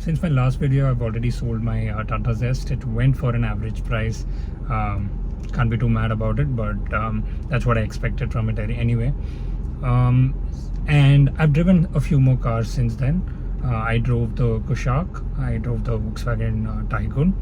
since my last video, I've already sold my Tata Zest. It went for an average price. Can't be too mad about it, but that's what I expected from it anyway. And I've driven a few more cars since then. I drove the Kushaq, I drove the Volkswagen Taycan.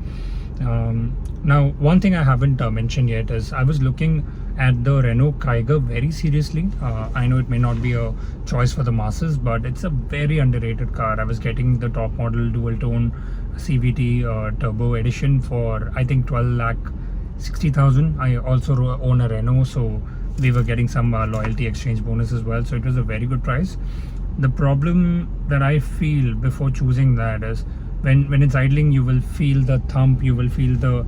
Now, one thing I haven't mentioned yet is I was looking at the Renault Kiger very seriously. I know it may not be a choice for the masses, but it's a very underrated car. I was getting the top model dual tone CVT turbo edition for I think 12,60,000. I also own a Renault, so we were getting some loyalty exchange bonus as well, so it was a very good price. The problem that I feel before choosing that is when it's idling, you will feel the thump, you will feel the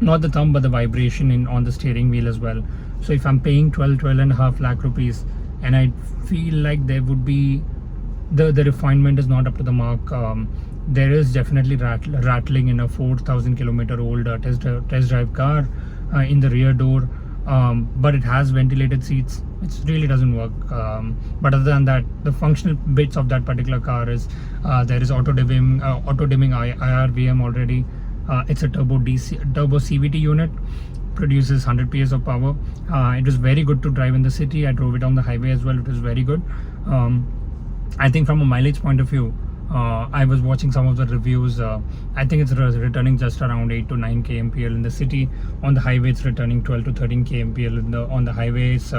not the thump but the vibration on the steering wheel as well. So if I'm paying 12.5 lakh rupees and I feel like there would be the refinement is not up to the mark, there is definitely rattling in a 4,000 kilometer old test drive car in the rear door. But it has ventilated seats, which really doesn't work. But other than that, the functional bits of that particular car is there is auto dimming IRVM already. It's a turbo CVT unit, produces 100 PS of power. It was very good to drive in the city. I drove it on the highway as well. It was very good. I think from a mileage point of view, I was watching some of the reviews. I think it's returning just around 8 to 9 kmpl in the city. On the highway, it's returning 12 to 13 kmpl on the highways.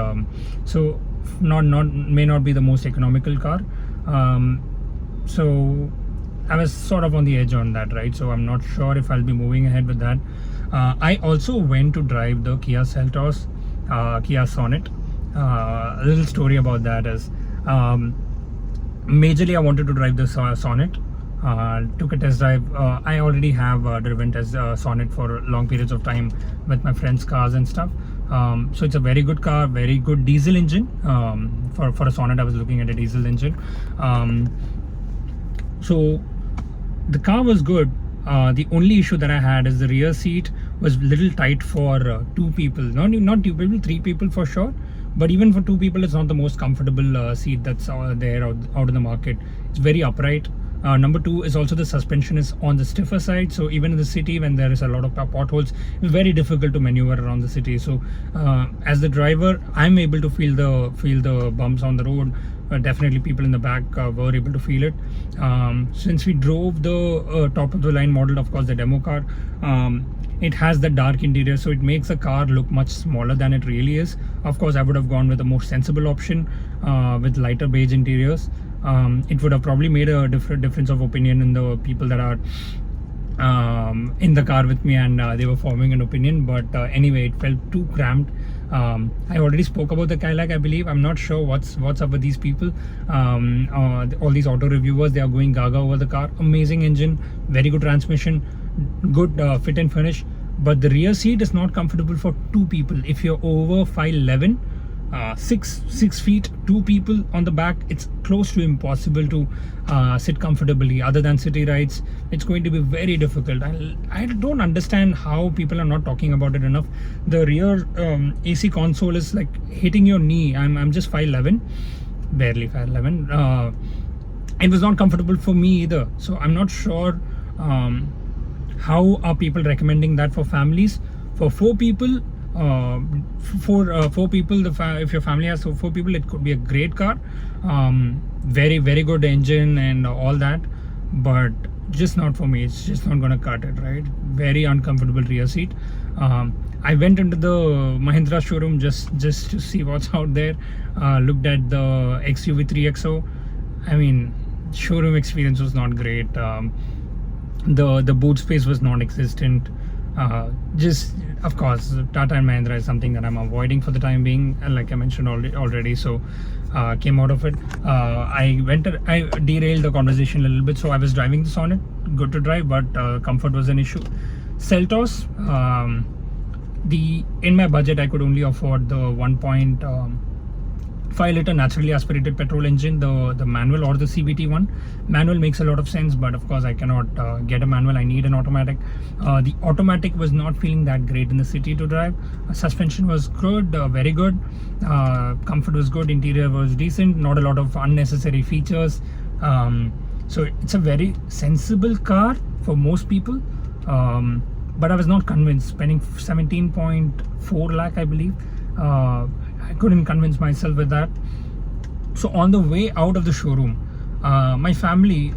So may not be the most economical car. So I was sort of on the edge on that, right? So I'm not sure if I'll be moving ahead with that. I also went to drive the Kia Seltos, Kia Sonet. A little story about that is, majorly I wanted to drive the Sonet. Took a test drive. I already have driven Sonet for long periods of time with my friends' cars and stuff. So it's a very good car, very good diesel engine. For a Sonet, I was looking at a diesel engine. So the car was good. The only issue that I had is the rear seat was a little tight for two people. Not two people, three people for sure. But even for two people, it's not the most comfortable seat that's there out in the market. It's very upright. Number two is also the suspension is on the stiffer side. So even in the city, when there is a lot of potholes, it's very difficult to maneuver around the city. So as the driver, I'm able to feel the bumps on the road. Definitely people in the back were able to feel it. Since we drove the top of the line model, of course the demo car, it has the dark interior, so it makes the car look much smaller than it really is. Of course, I would have gone with a more sensible option with lighter beige interiors. It would have probably made a difference of opinion in the people that are in the car with me, and they were forming an opinion. But anyway, it felt too cramped. I already spoke about the Cadillac, I believe. I'm not sure what's up with these people. All these auto reviewers, they are going gaga over the car. Amazing engine, very good transmission, good fit and finish. But the rear seat is not comfortable for two people. If you're over 5'11", 6 feet, two people on the back, it's close to impossible to sit comfortably. Other than city rides, it's going to be very difficult. I don't understand how people are not talking about it enough. The rear AC console is like hitting your knee. I'm just 5'11", barely 5'11". It was not comfortable for me either. So I'm not sure how are people recommending that for families. For four people, if your family has 4 people, it could be a great car. Very good engine and all that, but just not for me. It's just not gonna cut it, right? Very uncomfortable rear seat. I went into the Mahindra showroom just to see what's out there. Looked at the XUV 3XO. I mean, showroom experience was not great. The boot space was non-existent. Just, of course, Tata and Mahindra is something that I'm avoiding for the time being, and like I mentioned already, so came out of it. I derailed the conversation a little bit. So I was driving the Sonet, good to drive, but comfort was an issue. Seltos, in my budget, I could only afford the 1.5 liter naturally aspirated petrol engine, the manual or the CVT one. Manual makes a lot of sense, but of course I cannot get a manual. I need an automatic. The automatic was not feeling that great in the city to drive. Suspension was good, very good. Comfort was good. Interior was decent. Not a lot of unnecessary features. So it's a very sensible car for most people, but I was not convinced. Spending 17.4 lakh, I believe, I couldn't convince myself with that. So on the way out of the showroom, my family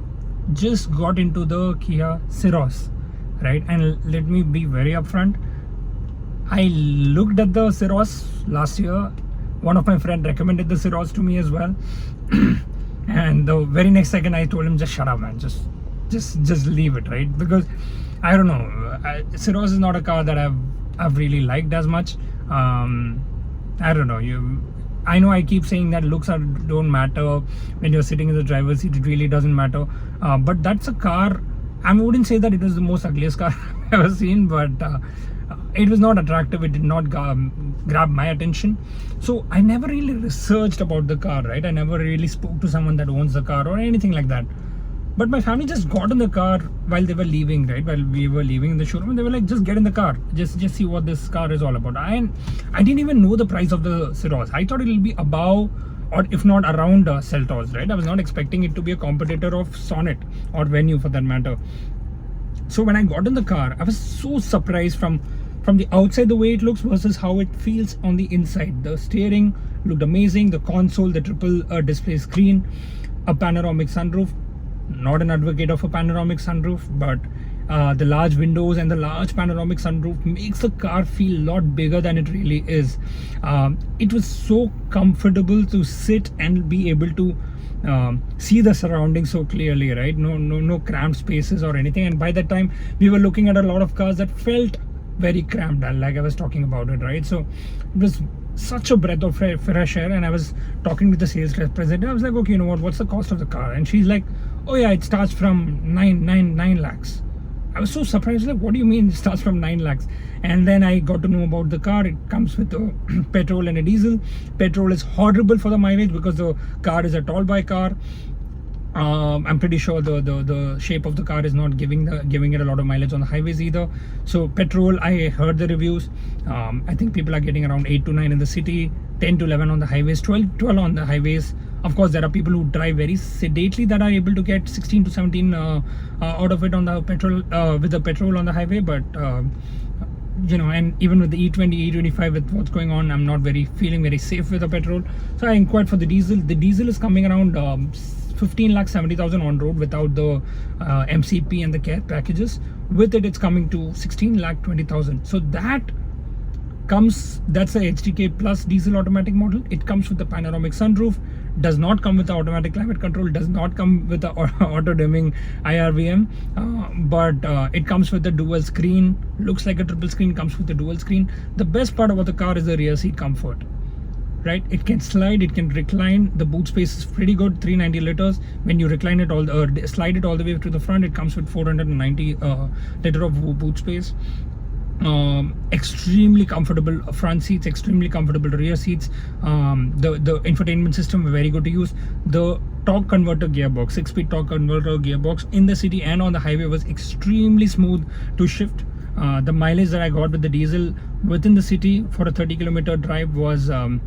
just got into the Kia Syros, right? And let me be very upfront, I looked at the Syros last year. One of my friends recommended the Syros to me as well. And the very next second I told him, just shut up, man, just leave it, right? Because I don't know, Syros is not a car that I've really liked as much. I don't know, I know I keep saying that looks don't matter when you're sitting in the driver's seat. It really doesn't matter, but that's a car. I wouldn't say that it was the most ugliest car I've ever seen, but it was not attractive. It did not grab my attention. So I never really researched about the car, right? I never really spoke to someone that owns the car or anything like that. But my family just got in the car while they were leaving, right? While we were leaving in the showroom, and they were like, just get in the car. Just see what this car is all about. I didn't even know the price of the Syros. I thought it will be above, or if not around Seltos, right? I was not expecting it to be a competitor of Sonnet or Venue for that matter. So when I got in the car, I was so surprised from the outside, the way it looks versus how it feels on the inside. The steering looked amazing. The console, the triple display screen, a panoramic sunroof. Not an advocate of a panoramic sunroof, but the large windows and the large panoramic sunroof makes the car feel a lot bigger than it really is. It was so comfortable to sit and be able to see the surroundings so clearly, right? No cramped spaces or anything. And by that time, we were looking at a lot of cars that felt very cramped, like I was talking about it, right? So it was such a breath of fresh air. And I was talking with the sales representative. I was like, okay, you know what's the cost of the car? And she's like, oh yeah, it starts from 9 lakhs. I was so surprised, like, what do you mean it starts from 9 lakhs? And then I got to know about the car. It comes with a petrol and a diesel. Petrol is horrible for the mileage because the car is a tall by car. I'm pretty sure the shape of the car is not giving it a lot of mileage on the highways either. So petrol, I heard the reviews. I think people are getting around 8 to 9 in the city, 10 to 11 on the highways, 12 on the highways. Of course, there are people who drive very sedately that are able to get 16 to 17 out of it on the petrol with the petrol on the highway. But you know, and even with the E20, E25, with what's going on, I'm not feeling very safe with the petrol. So I inquired for the diesel. The diesel is coming around 15,70,000 on road without the MCP and the care packages. With it, it's coming to 16,20,000. So that's the HDK Plus diesel automatic model. It comes with the panoramic sunroof, does not come with the automatic climate control, does not come with the auto dimming IRVM, but it comes with the dual screen. Looks like a triple screen, comes with the dual screen. The best part about the car is the rear seat comfort, right? It can slide, it can recline. The boot space is pretty good, 390 liters. When you recline it slide it all the way to the front, it comes with 490 liter of boot space. Extremely comfortable front seats, extremely comfortable rear seats. The infotainment system very good to use. The torque converter gearbox, 6-speed torque converter gearbox in the city and on the highway was extremely smooth to shift. The mileage that I got with the diesel within the city for a 30-kilometer drive was I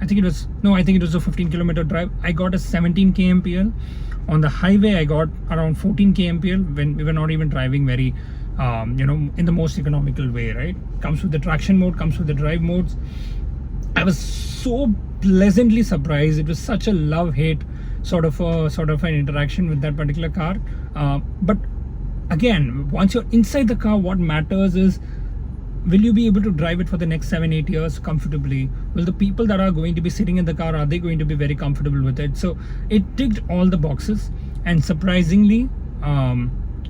think it was a 15-kilometer drive. I got a 17 kmpl. On the highway I got around 14 kmpl when we were not even driving very in the most economical way, right? Comes with the traction mode, comes with the drive modes. I was so pleasantly surprised. It was such a love-hate sort of an interaction with that particular car. But again, once you're inside the car, what matters is, will you be able to drive it for the next 7-8 years comfortably? Will the people that are going to be sitting in the car, are they going to be very comfortable with it? So it ticked all the boxes, and surprisingly,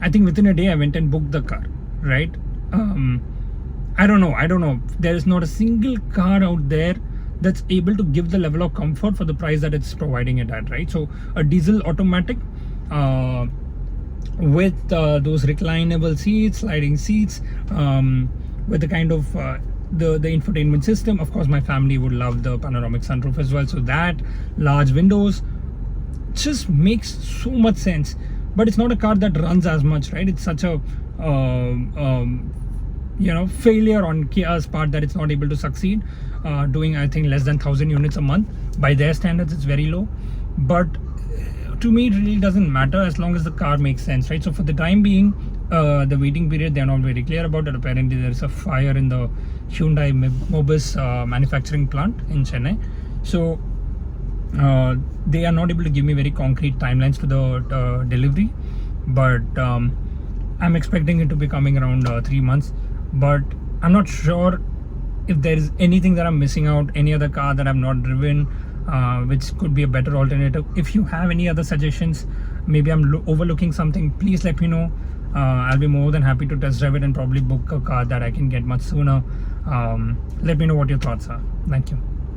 I think within a day I went and booked the car, right? I don't know. There is not a single car out there that's able to give the level of comfort for the price that it's providing it at, right? So a diesel automatic with those reclinable seats, sliding seats, with the kind of the infotainment system. Of course, my family would love the panoramic sunroof as well. So that, large windows, just makes so much sense. But it's not a car that runs as much, right? It's such a failure on Kia's part that it's not able to succeed, doing I think less than 1,000 units a month. By their standards, it's very low. But to me it really doesn't matter as long as the car makes sense, right? So for the time being, the waiting period, they're not very clear about it. Apparently there's a fire in the Hyundai Mobis manufacturing plant in Chennai. So they are not able to give me very concrete timelines for the delivery, but I'm expecting it to be coming around 3 months. But I'm not sure if there is anything that I'm missing out, any other car that I've not driven, which could be a better alternative. If you have any other suggestions, maybe I'm overlooking something, please let me know. I'll be more than happy to test drive it and probably book a car that I can get much sooner. Let me know what your thoughts are. Thank you.